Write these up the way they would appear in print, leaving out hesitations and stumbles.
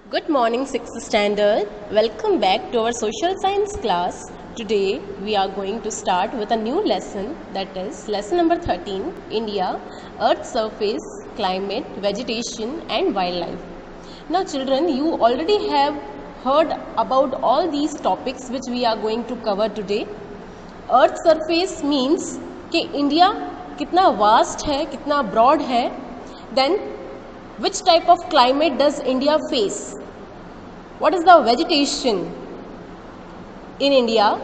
Good morning, 6th standard. Welcome back to our social science class. Today we are going to start with a new lesson, that is lesson number 13, India, Earth surface, climate, vegetation and wildlife. Now children, you already have heard about all these topics which we are going to cover today. Earth surface means कि India कितना vast है, कितना broad है. Then which type of climate does India face? What is the vegetation in India?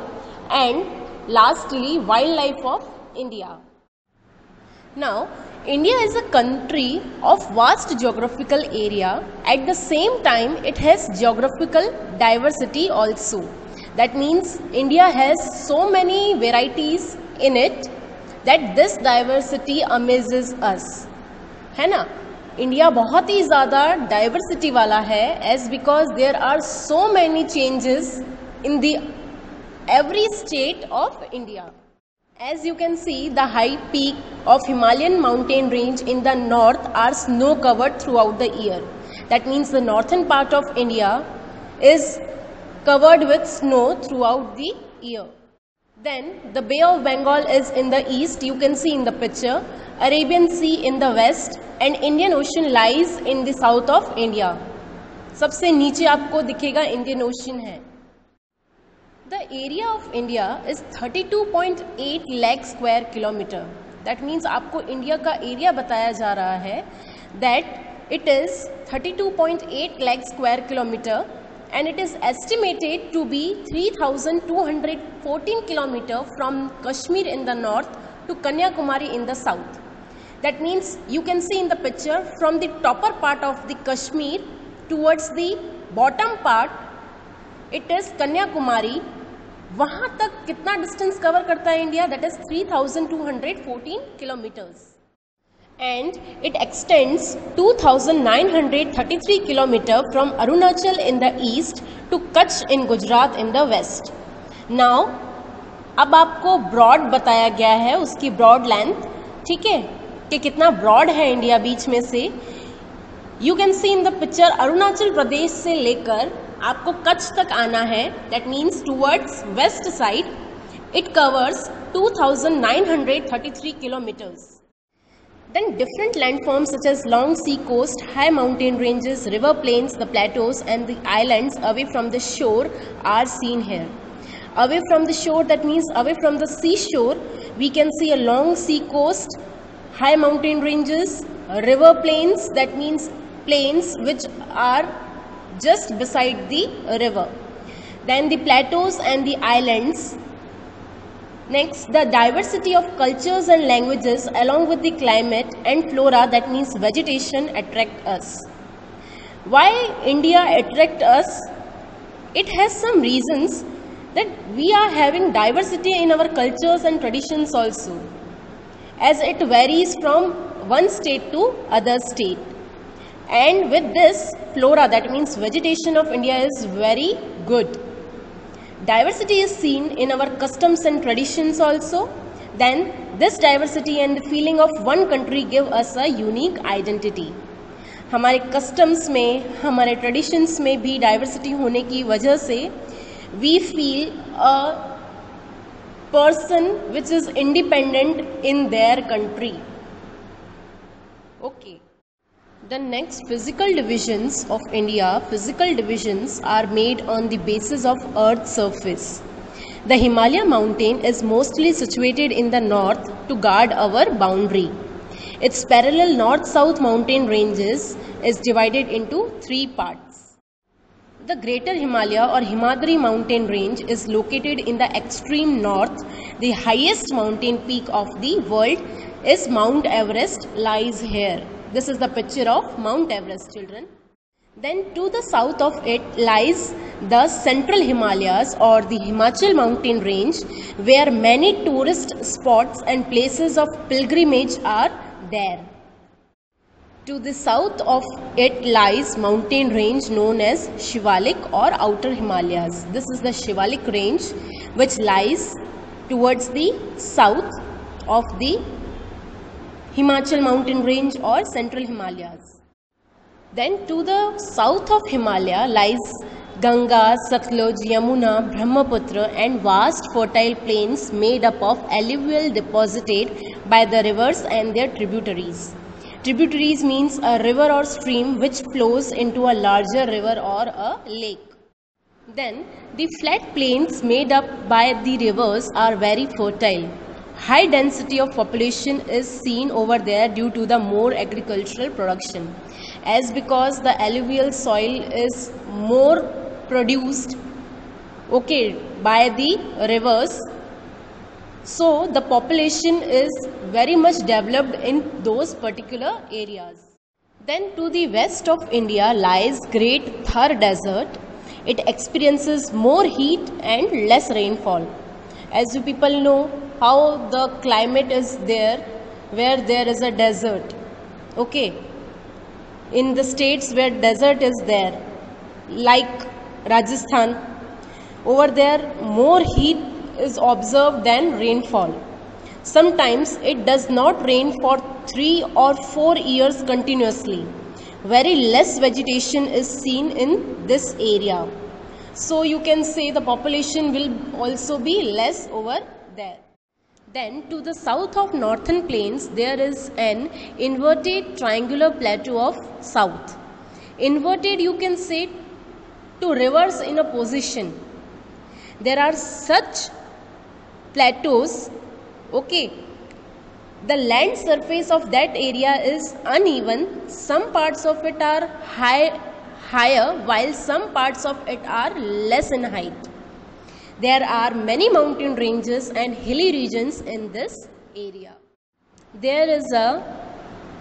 And lastly, wildlife of India. Now, India is a country of vast geographical area. At the same time, it has geographical diversity also. That means India has so many varieties in it that this diversity amazes us. है ना? India बहुत ही ज़्यादा diversity वाला है as because there are so many changes in the every state of India. As you can see, the high peak of Himalayan mountain range in the north are snow covered throughout the year. That means the northern part of India is covered with snow throughout the year. Then the Bay of Bengal is in the east, you can see in the picture, Arabian Sea in the west and Indian Ocean lies in the south of India. सबसे नीचे आपको दिखेगा Indian Ocean है. The area of India is 32.8 lakh square kilometer. That means आपको India का area बताया जा रहा है that it is 32.8 lakh square kilometer and it is estimated to be 3,214 km from Kashmir in the north to Kanyakumari in the south. That means you can see in the picture from the topper part of the Kashmir towards the bottom part, it is Kanyakumari. वहाँ तक कितना distance cover करता है India? That is 3,214 kilometres. And it extends 2,933 km from Arunachal in the east to Kutch in Gujarat in the west. Now, अब आपको broad बताया गया है, उसकी ब्रॉड लेंथ, ठीक है, कि कितना ब्रॉड है इंडिया बीच में से. You can see in the picture Arunachal Pradesh से लेकर आपको कच्छ तक आना है. That means towards west side it covers 2,933 kilometers. Then different landforms such as long sea coast, high mountain ranges, river plains, the plateaus and the islands away from the shore are seen here. Away from the shore, that means away from the seashore, we can see a long sea coast, high mountain ranges, river plains, that means plains which are just beside the river. Then the plateaus and the islands. Next, the diversity of cultures and languages along with the climate and flora, that means vegetation, attract us. Why India attract us? It has some reasons that we are having diversity in our cultures and traditions also, as it varies from one state to other state. And with this flora, that means vegetation of India is very good. Diversity is seen in our customs and traditions also. Then this diversity and the feeling of one country give us a unique identity. हमारे customs में, हमारे traditions में भी diversity होने की वजह से we feel a person which is independent in their country. Okay. The next physical divisions of India, physical divisions are made on the basis of Earth's surface. The Himalaya mountain is mostly situated in the north to guard our boundary. Its parallel north-south mountain ranges is divided into three parts. The Greater Himalaya or Himadri mountain range is located in the extreme north. The highest mountain peak of the world is Mount Everest, lies here. This is the picture of Mount Everest, children. Then to the south of it lies the Central Himalayas or the Himachal mountain range, where many tourist spots and places of pilgrimage are there. To the south of it lies mountain range known as Shivalik or Outer Himalayas. This is the Shivalik range which lies towards the south of the Himachal mountain range or Central Himalayas. Then to the south of Himalaya lies Ganga, Satluj, Yamuna, Brahmaputra and vast fertile plains made up of alluvial deposited by the rivers and their tributaries. Tributaries means a river or stream which flows into a larger river or a lake. Then the flat plains made up by the rivers are very fertile. High density of population is seen over there due to the more agricultural production. As because the alluvial soil is more produced by the rivers, so the population is very much developed in those particular areas. Then to the west of India lies Great Thar Desert. It experiences more heat and less rainfall. As you people know how the climate is there where there is a desert. In the states where desert is there, like Rajasthan, over there more heat is observed than rainfall. Sometimes it does not rain for 3 or 4 years continuously. Very less vegetation is seen in this area. So you can say the population will also be less over there. Then to the south of northern plains there is an inverted triangular plateau of south. Inverted, you can say, to rivers in a position. There are such plateaus. The land surface of that area is uneven. Some parts of it are higher while some parts of it are less in height. There are many mountain ranges and hilly regions in this area. There is a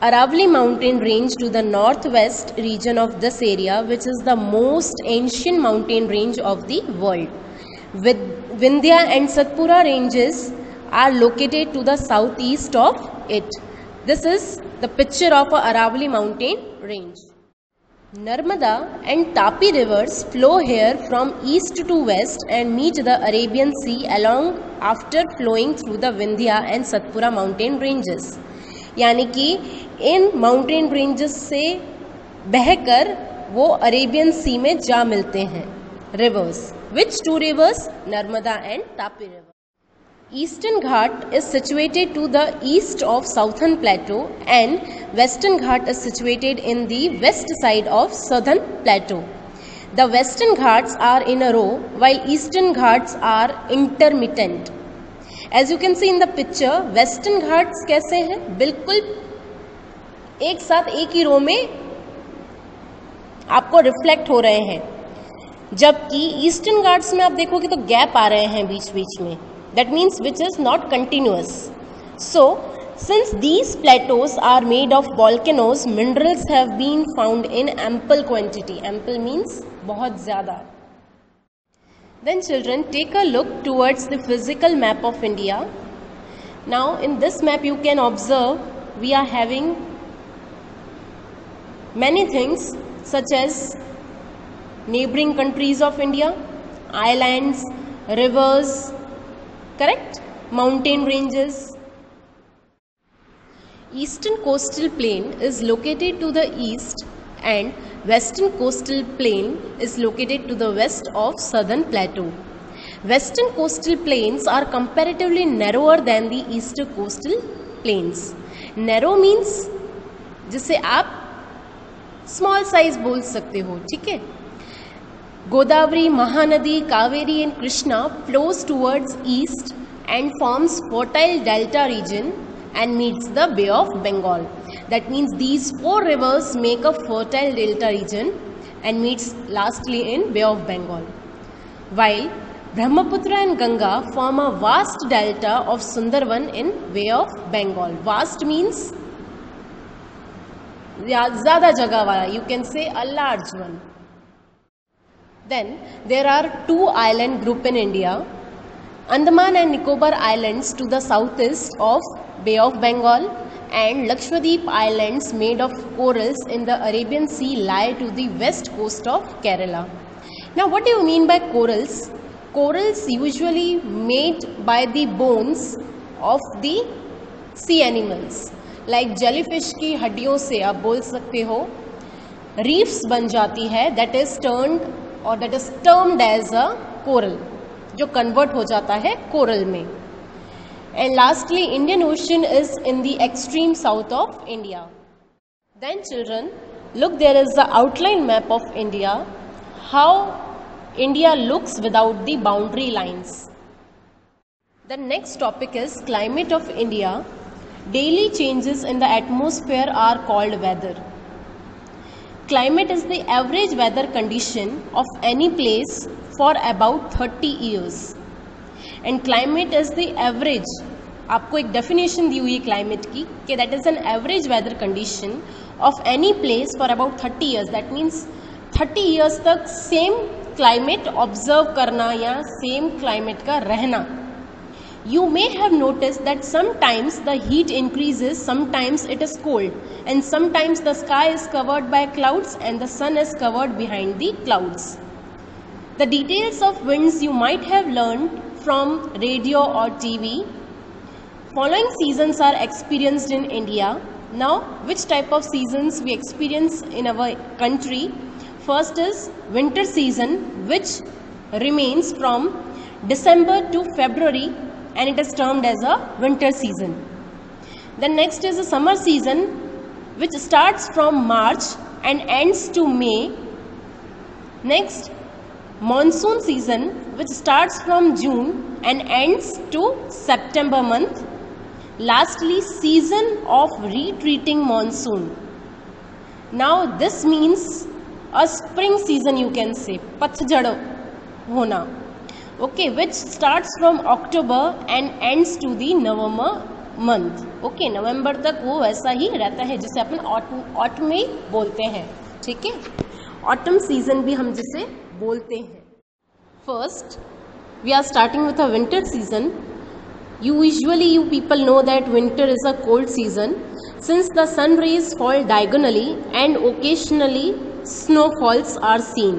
Aravalli mountain range to the northwest region of this area, which is the most ancient mountain range of the world. Vindhya and Satpura ranges are located to the southeast of it. This is the picture of a Aravalli mountain range. Narmada and Tapi rivers flow here from east to west and meet the Arabian Sea along after flowing through the Vindhya and Satpura mountain ranges. यानी कि in mountain ranges से बहकर वो Arabian सी में जा मिलते हैं rivers. Which two rivers? Narmada and Tapi river. Eastern Ghat is situated to the east of Southern Plateau and Western Ghat is situated in the west side of Southern Plateau. The Western Ghats are in a row while Eastern Ghats are intermittent. As you can see in the picture, Western Ghats कैसे हैं? बिल्कुल एक साथ एक ही रो में आपको reflect हो रहे हैं, जबकि ईस्टर्न घाट्स में आप देखोगे तो गैप आ रहे हैं बीच बीच में. That means which is not continuous. So, since these plateaus are made of volcanoes, minerals have been found in ample quantity. Ample means बहुत ज़्यादा. Then children, take a look towards the physical map of India. Now in this map you can observe we are having many things such as neighboring countries of India, islands, rivers, correct? Mountain ranges. Eastern coastal plain is located to the east and western coastal plain is located to the west of southern plateau. Western coastal plains are comparatively narrower than the eastern coastal plains. Narrow means जिसे आप small size बोल सकते हो, ठीक है? Godavari, Mahanadi, Kaveri and Krishna flows towards east and forms fertile delta region and meets the Bay of Bengal. That means these four rivers make a fertile delta region and meets lastly in Bay of Bengal. While Brahmaputra and Ganga form a vast delta of Sundarban in Bay of Bengal. Vast means ज़्यादा जगह वाला, you can say a large one. Then there are two island group in India, Andaman and Nicobar Islands to the southeast of Bay of Bengal and Lakshadweep Islands made of corals in the Arabian Sea lie to the west coast of Kerala. Now what do you mean by corals? Corals usually made by the bones of the sea animals. Like jellyfish की हड्डियों से आप बोल सकते हो reefs बन जाती है, that is termed as a coral, जो कन्वर्ट हो जाता है कोरल में. And lastly Indian Ocean is in the extreme south of India. Then children, look, there is the outline map of India, how India looks without the boundary lines. The next topic is climate of India. Daily changes in the atmosphere are called weather. Climate is the average weather condition of any place for about 30 years. And climate is the average, आपको एक definition दी हुई है climate की कि that is an average weather condition of any place for about 30 years. That means 30 years तक same climate observe करना या same climate का रहना. You may have noticed that sometimes the heat increases, sometimes it is cold, and sometimes the sky is covered by clouds and the sun is covered behind the clouds. The details of winds you might have learned from radio or TV. Following seasons are experienced in India. Now, which type of seasons we experience in our country? First is winter season, which remains from December to February, and it is termed as a winter season. Then next is the summer season, which starts from March and ends to May. Next, monsoon season, which starts from June and ends to September month. Lastly, season of retreating monsoon. Now this means a spring season, you can say, पतझड़ होना, okay, which starts from October and ends to the November month. Okay, नवंबर तक वो वैसा ही रहता है जिसे अपन autumn में बोलते हैं. ठीक है, ऑटम सीजन भी हम जिसे बोलते हैं. First, we are starting with a winter season. You people know that winter is a cold season since the sun rays fall diagonally and occasionally snowfalls are seen.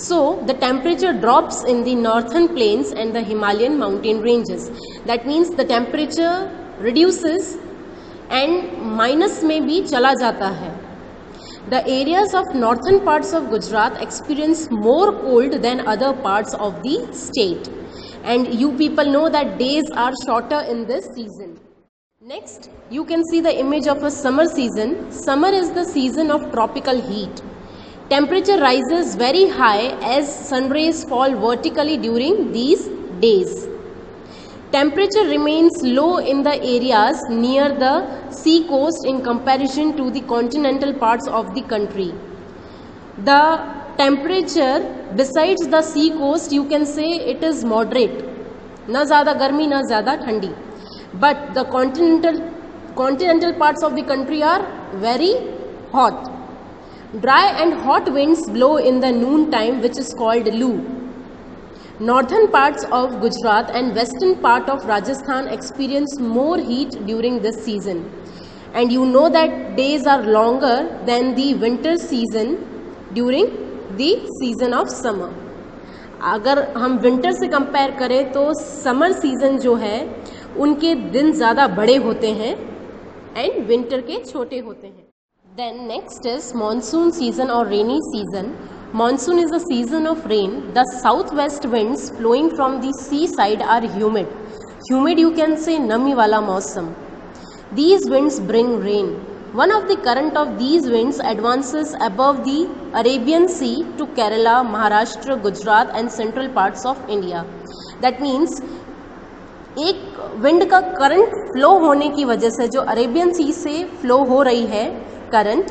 So the temperature drops in the northern plains and the Himalayan mountain ranges. That means the temperature reduces and minus में भी चला जाता है. The areas of northern parts of Gujarat experience more cold than other parts of the state. And you people know that days are shorter in this season. Next, you can see the image of a summer season. Summer is the season of tropical heat. Temperature rises very high as sun rays fall vertically during these days. Temperature remains low in the areas near the sea coast in comparison to the continental parts of the country. The temperature besides the sea coast, you can say it is moderate, ना ज़्यादा गर्मी ना ज़्यादा ठंडी. But the continental parts of the country are very hot. Dry and hot winds blow in the noon time, which is called loo. Northern parts of Gujarat and western part of Rajasthan experience more heat during this season. And you know that days are longer than the winter season during the season of summer. अगर हम winter से compare करें तो summer season जो है उनके दिन ज़्यादा बड़े होते हैं एंड विंटर के छोटे होते हैं. Then next is monsoon season और rainy season. Monsoon is the season of rain. The southwest winds flowing from the seaside are humid. Humid, you can say, nami wala mausam. These winds bring rain. One of the current of these winds advances above the Arabian Sea to Kerala, Maharashtra, Gujarat and central parts of India. That means एक wind का current flow होने की वजह से जो Arabian सी से flow हो रही है करंट,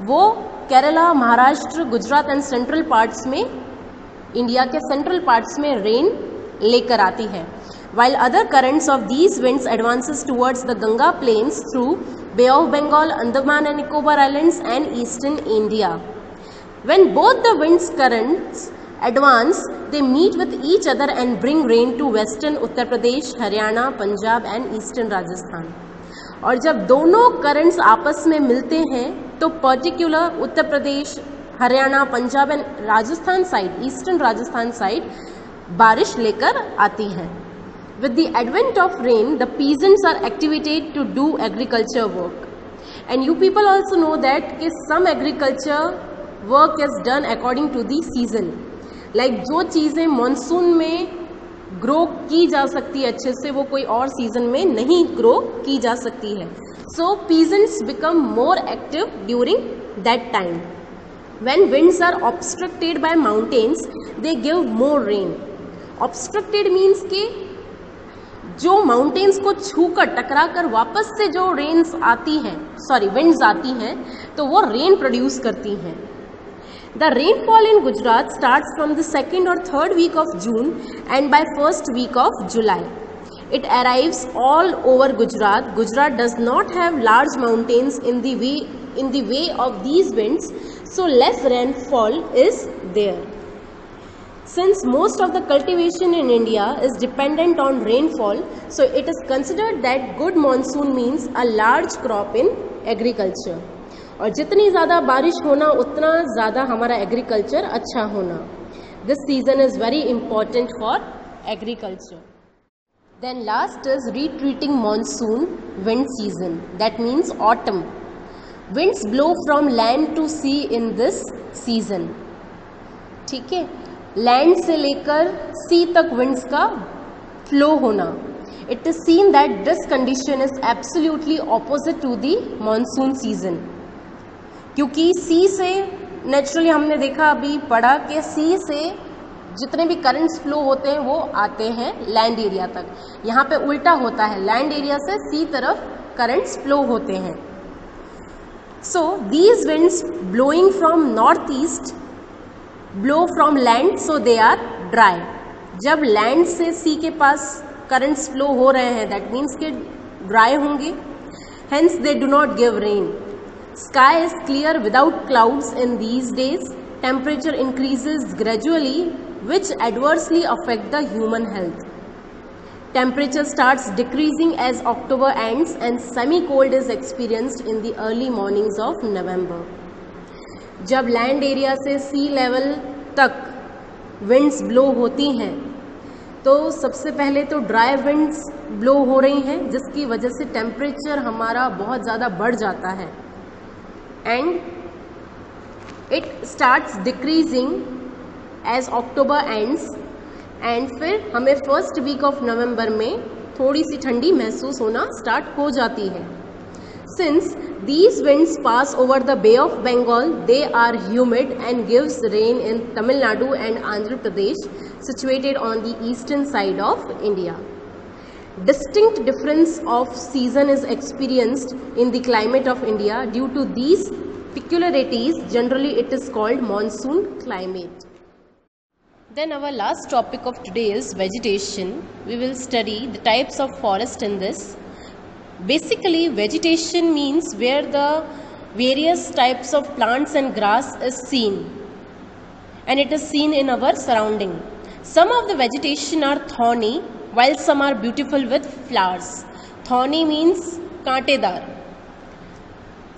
वो Kerala, Maharashtra, Gujarat and central parts में, इंडिया के सेंट्रल पार्ट्स में रेन लेकर आती है. while other currents of these winds advances towards the Ganga plains through Bay of Bengal, Andaman and Nicobar Islands and eastern India. When both the winds currents advance, they meet with each other and bring rain to western Uttar Pradesh, Haryana, Punjab and eastern Rajasthan. और जब दोनों currents आपस में मिलते हैं तो particular Uttar Pradesh, Haryana, Punjab and Rajasthan side, eastern Rajasthan side बारिश लेकर आती है. With the advent of rain, the peasants are activated to do agriculture work. And you people also know that some agriculture work is done according to the season. Like जो चीज़ें monsoon में grow की जा सकती है अच्छे से, वो कोई और सीजन में नहीं ग्रो की जा सकती है। So peasants become more active during that time. When winds are obstructed by mountains, they give more rain. Obstructed means कि जो माउंटेन्स को छूकर टकरा कर वापस से जो रेन्स आती हैं, विंड्स आती हैं, तो वो रेन प्रोड्यूस करती हैं। The rainfall in Gujarat starts from the 2nd or 3rd week of June and by 1st week of July. It arrives all over Gujarat. Gujarat does not have large mountains in the way of these winds, so less rainfall is there. Since most of the cultivation in India is dependent on rainfall, so it is considered that good monsoon means a large crop in agriculture. और जितनी ज़्यादा बारिश होना उतना ज़्यादा हमारा agriculture अच्छा होना. This season is very important for agriculture. Then last is retreating monsoon wind season. That means autumn. Winds blow from land to sea in this season. ठीक है, लैंड से लेकर सी तक विंड्स का फ्लो होना. It is seen that this condition is absolutely opposite to the monsoon season, क्योंकि sea से naturally हमने देखा अभी पढ़ा कि सी से जितने भी करंट्स फ्लो होते हैं वो आते हैं लैंड एरिया तक. यहाँ पे उल्टा होता है, लैंड एरिया से सी तरफ करंट्स फ्लो होते हैं. So these winds blowing from north east blow from land, so they are dry. जब लैंड से सी के पास करंट्स फ्लो हो रहे हैं, दैट मीन्स के ड्राई होंगे. Hence they do not give rain. Sky is clear without clouds in these days. Temperature increases gradually, which adversely affect the human health. Temperature starts decreasing as October ends and semi-cold is experienced in the early mornings of November. जब land area से सी level तक winds blow होती हैं तो सबसे पहले तो dry winds blow हो रही हैं, जिसकी वजह से टेम्परेचर हमारा बहुत ज़्यादा बढ़ जाता है. And it starts decreasing as October ends. And फिर हमें फर्स्ट वीक ऑफ नवंबर में थोड़ी सी ठंडी महसूस होना स्टार्ट हो जाती है. Since these winds pass over the Bay of Bengal, they are humid and gives rain in Tamil Nadu and Andhra Pradesh, situated on the eastern side of India. Distinct difference of season is experienced in the climate of India. Due to these peculiarities, generally it is called monsoon climate. Then our last topic of today is vegetation. We will study the types of forest in this. Basically, vegetation means where the various types of plants and grass is seen, and it is seen in our surrounding. Some of the vegetation are thorny, while some are beautiful with flowers. Thorny means कांटेदार.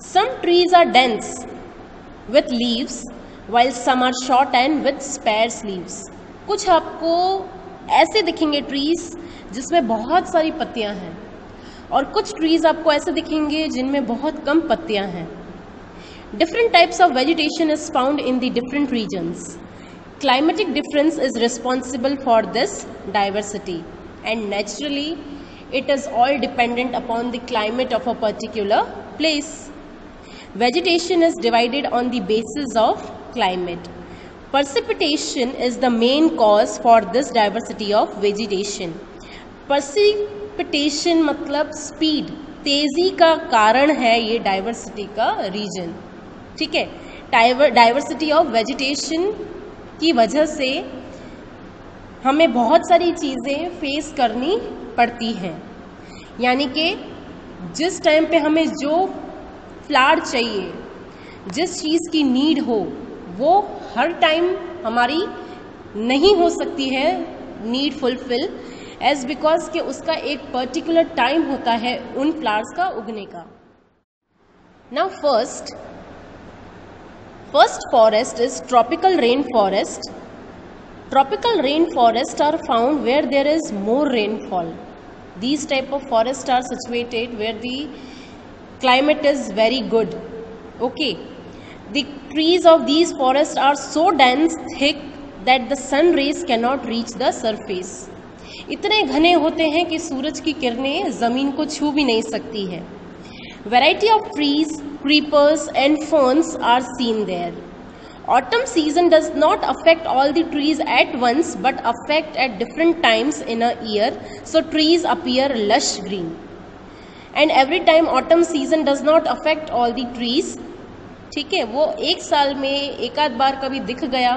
Some trees are dense with leaves, while some are short and with sparse leaves. कुछ आपको ऐसे दिखेंगे trees जिसमें बहुत सारी पत्तियां हैं, और कुछ ट्रीज आपको ऐसे दिखेंगे जिनमें बहुत कम पत्तियां हैं. Different types of vegetation is found in the different regions. Climatic difference is responsible for this diversity, and naturally it is all dependent upon the climate of a particular place. Vegetation is divided on the basis of climate. Precipitation is the main cause for this diversity of vegetation. Precipitation मतलब speed, तेजी का कारण है ये diversity का reason. ठीक है, diversity of vegetation की वजह से हमें बहुत सारी चीज़ें फेस करनी पड़ती हैं. यानी कि जिस टाइम पे हमें जो फ्लावर चाहिए, जिस चीज़ की नीड हो, वो हर टाइम हमारी नहीं हो सकती है नीड फुलफिल, एज बिकॉज कि उसका एक पर्टिकुलर टाइम होता है उन फ्लावर्स का उगने का. Now first forest is tropical rain forest. Tropical rain forest are found where there is more rainfall. These type of forest are situated where the climate is very good. Okay, The trees of these forests are so dense, thick that the sun rays cannot reach the surface. इतने घने होते हैं कि सूरज की किरणें ज़मीन को छू भी नहीं सकती है. Variety of trees, creepers and ferns are seen there. Autumn season does not affect all the trees at once but affect at different times in a year, so trees appear lush green. And every time autumn season does not affect all the trees, ठीक है, वो एक साल में एक आध बार कभी दिख गया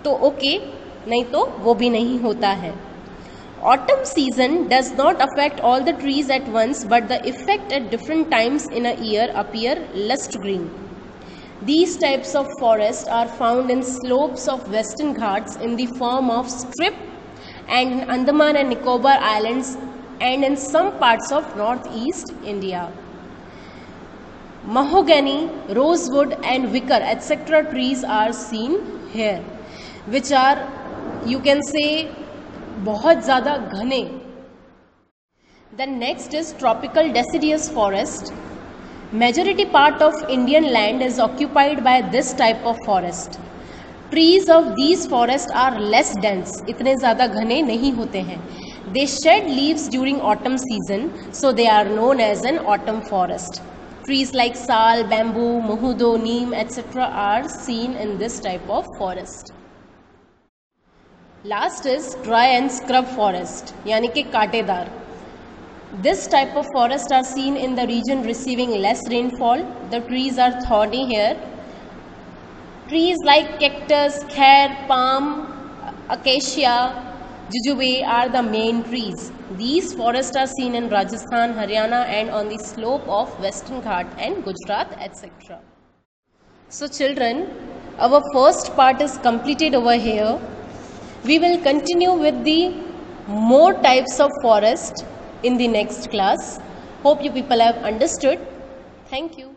तो ओके, नहीं तो वो भी नहीं होता है. Autumn season does not affect all the trees at once, but the effect at different times in a year appear lush green. These types of forests are found in slopes of Western Ghats in the form of strip and in Andaman and Nicobar Islands and in some parts of northeast India. Mahogany, rosewood and wicker etc. trees are seen here, which are, you can say, बहुत ज़्यादा घने. Then next is tropical deciduous forest. Majority part of Indian land is occupied by this type of forest. Trees of these forests are less dense, इतने ज़्यादा घने नहीं होते हैं. They shed leaves during autumn season, so they are known as an autumn forest. Trees like sal, bamboo, mohudo, neem, etc. are seen in this type of forest. Last is dry and scrub forest, यानी कि कांटेदार. This type of forest are seen in the region receiving less rainfall. The trees are thorny here. Trees like cactus, khair, palm, acacia, jujube are the main trees. These forests are seen in Rajasthan, Haryana and on the slope of Western Ghat and Gujarat, etc. So children, our first part is completed over here. We will continue with the more types of forest in the next class. Hope you people have understood. Thank you.